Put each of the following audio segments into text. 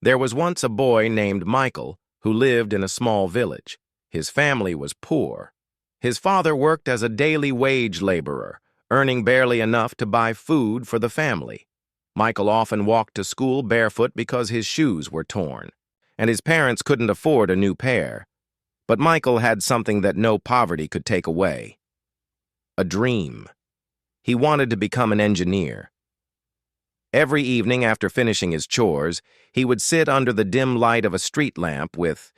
There was once a boy named Michael who lived in a small village. His family was poor. His father worked as a daily wage laborer, earning barely enough to buy food for the family. Michael often walked to school barefoot because his shoes were torn, and his parents couldn't afford a new pair. But Michael had something that no poverty could take away: a dream. He wanted to become an engineer. Every evening after finishing his chores, he would sit under the dim light of a street lamp with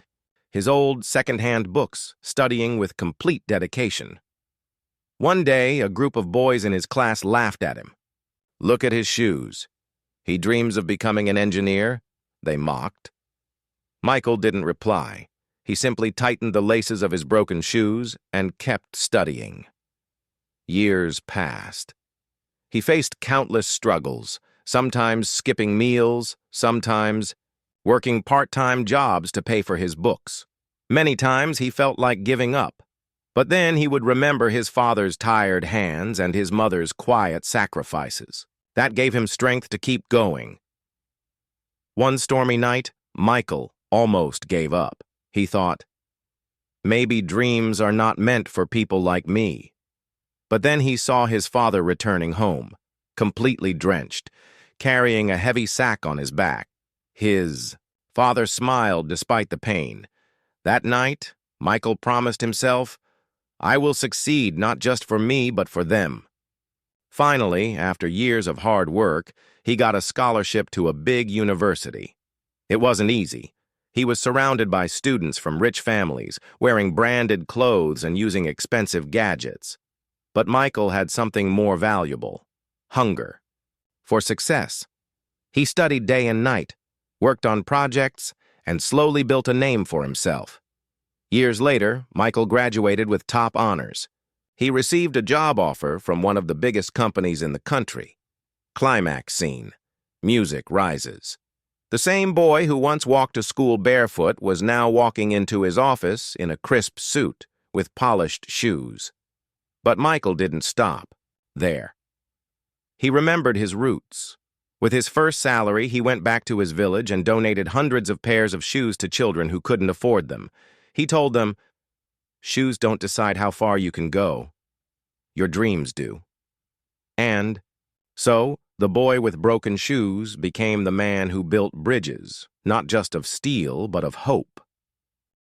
his old second-hand books, studying with complete dedication. One day, a group of boys in his class laughed at him. "Look at his shoes. He dreams of becoming an engineer," they mocked. Michael didn't reply. He simply tightened the laces of his broken shoes and kept studying. Years passed. He faced countless struggles, sometimes skipping meals, sometimes working part-time jobs to pay for his books. Many times he felt like giving up, but then he would remember his father's tired hands and his mother's quiet sacrifices. That gave him strength to keep going. One stormy night, Michael almost gave up. He thought, maybe dreams are not meant for people like me. But then he saw his father returning home, completely drenched, carrying a heavy sack on his back. His father smiled despite the pain. That night, Michael promised himself, "I will succeed not just for me, but for them." Finally, after years of hard work, he got a scholarship to a big university. It wasn't easy. He was surrounded by students from rich families, wearing branded clothes and using expensive gadgets. But Michael had something more valuable: hunger for success. He studied day and night, worked on projects, and slowly built a name for himself. Years later, Michael graduated with top honors. He received a job offer from one of the biggest companies in the country. Climax scene. Music rises. The same boy who once walked to school barefoot was now walking into his office in a crisp suit with polished shoes. But Michael didn't stop there. He remembered his roots. With his first salary, he went back to his village and donated hundreds of pairs of shoes to children who couldn't afford them. He told them, "Shoes don't decide how far you can go. Your dreams do." And so, the boy with broken shoes became the man who built bridges, not just of steel, but of hope.